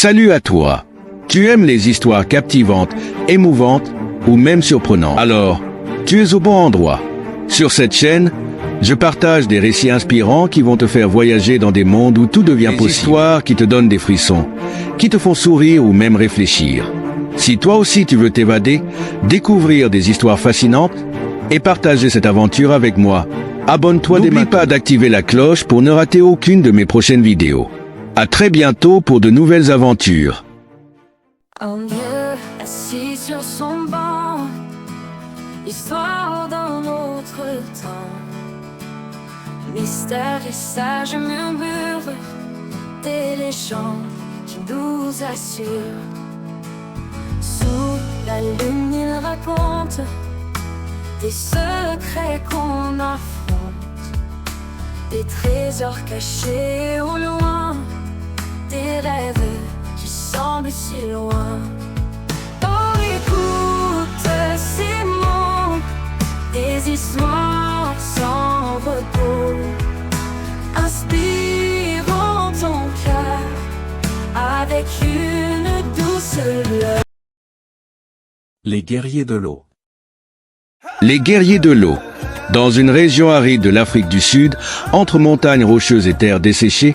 Salut à toi. Tu aimes les histoires captivantes, émouvantes ou même surprenantes? Alors, tu es au bon endroit. Sur cette chaîne, je partage des récits inspirants qui vont te faire voyager dans des mondes où tout devient possible. Des histoires qui te donnent des frissons, qui te font sourire ou même réfléchir. Si toi aussi tu veux t'évader, découvrir des histoires fascinantes et partager cette aventure avec moi, abonne-toi dès maintenant. N'oublie pas d'activer la cloche pour ne rater aucune de mes prochaines vidéos. À très bientôt pour de nouvelles aventures. Un vieux assis sur son banc, histoire d'un autre temps. Mystère et sage murmure des légendes qui nous assurent. Sous la lune il raconte des secrets qu'on affronte, des trésors cachés au loin, des rêves qui semblent si loin. Oh, écoute ces mots, des histoires sans repos, inspirant ton cœur avec une douce lueur. Les guerriers de l'eau. Les guerriers de l'eau. Dans une région aride de l'Afrique du Sud, entre montagnes rocheuses et terres desséchées,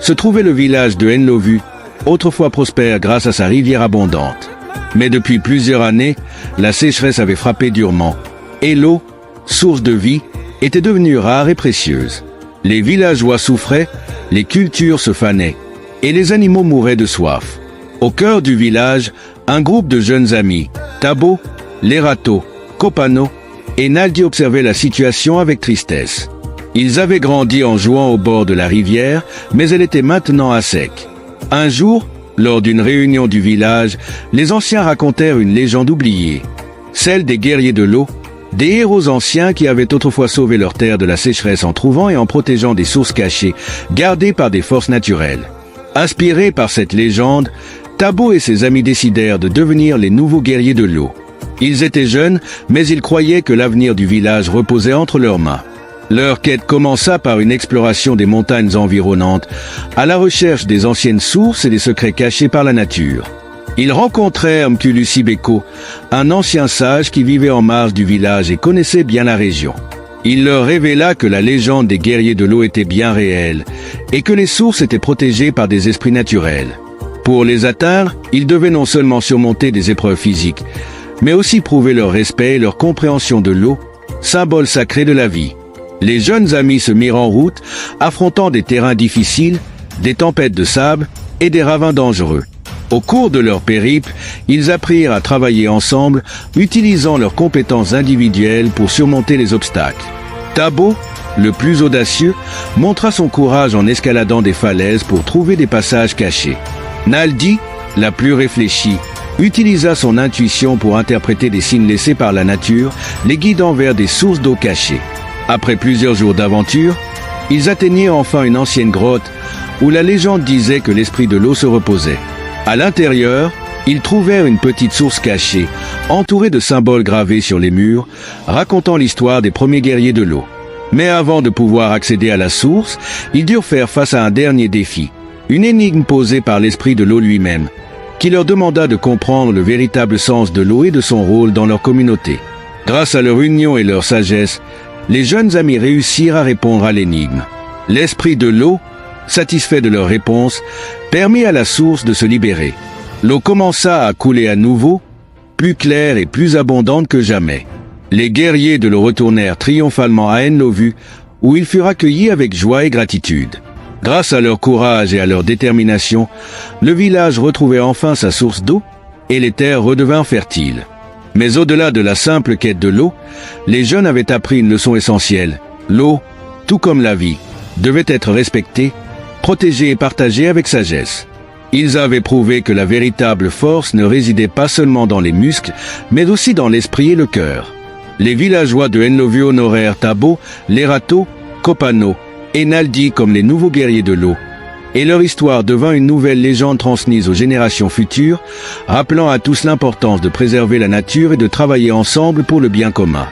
se trouvait le village de Nlovu, autrefois prospère grâce à sa rivière abondante. Mais depuis plusieurs années, la sécheresse avait frappé durement, et l'eau, source de vie, était devenue rare et précieuse. Les villageois souffraient, les cultures se fanaient, et les animaux mouraient de soif. Au cœur du village, un groupe de jeunes amis, Tabo, Lerato, Kopano et Naldi observaient la situation avec tristesse. Ils avaient grandi en jouant au bord de la rivière, mais elle était maintenant à sec. Un jour, lors d'une réunion du village, les anciens racontèrent une légende oubliée, celle des guerriers de l'eau, des héros anciens qui avaient autrefois sauvé leur terre de la sécheresse en trouvant et en protégeant des sources cachées, gardées par des forces naturelles. Inspirés par cette légende, Tabo et ses amis décidèrent de devenir les nouveaux guerriers de l'eau. Ils étaient jeunes, mais ils croyaient que l'avenir du village reposait entre leurs mains. Leur quête commença par une exploration des montagnes environnantes, à la recherche des anciennes sources et des secrets cachés par la nature. Ils rencontrèrent Mkulusi Beko, un ancien sage qui vivait en marge du village et connaissait bien la région. Il leur révéla que la légende des guerriers de l'eau était bien réelle, et que les sources étaient protégées par des esprits naturels. Pour les atteindre, ils devaient non seulement surmonter des épreuves physiques, mais aussi prouver leur respect et leur compréhension de l'eau, symbole sacré de la vie. Les jeunes amis se mirent en route, affrontant des terrains difficiles, des tempêtes de sable et des ravins dangereux. Au cours de leur périple, ils apprirent à travailler ensemble, utilisant leurs compétences individuelles pour surmonter les obstacles. Tabo, le plus audacieux, montra son courage en escaladant des falaises pour trouver des passages cachés. Naldi, la plus réfléchie, utilisa son intuition pour interpréter des signes laissés par la nature, les guidant vers des sources d'eau cachées. Après plusieurs jours d'aventure, ils atteignirent enfin une ancienne grotte où la légende disait que l'esprit de l'eau se reposait. À l'intérieur, ils trouvèrent une petite source cachée, entourée de symboles gravés sur les murs, racontant l'histoire des premiers guerriers de l'eau. Mais avant de pouvoir accéder à la source, ils durent faire face à un dernier défi, une énigme posée par l'esprit de l'eau lui-même, qui leur demanda de comprendre le véritable sens de l'eau et de son rôle dans leur communauté. Grâce à leur union et leur sagesse, les jeunes amis réussirent à répondre à l'énigme. L'esprit de l'eau, satisfait de leur réponse, permit à la source de se libérer. L'eau commença à couler à nouveau, plus claire et plus abondante que jamais. Les guerriers de l'eau retournèrent triomphalement à Nlovu, où ils furent accueillis avec joie et gratitude. Grâce à leur courage et à leur détermination, le village retrouvait enfin sa source d'eau et les terres redevinrent fertiles. Mais au-delà de la simple quête de l'eau, les jeunes avaient appris une leçon essentielle. L'eau, tout comme la vie, devait être respectée, protégée et partagée avec sagesse. Ils avaient prouvé que la véritable force ne résidait pas seulement dans les muscles, mais aussi dans l'esprit et le cœur. Les villageois de Nlovu honorèrent Tabo, Lerato, Kopano et Naldi comme les nouveaux guerriers de l'eau, et leur histoire devint une nouvelle légende transmise aux générations futures, rappelant à tous l'importance de préserver la nature et de travailler ensemble pour le bien commun.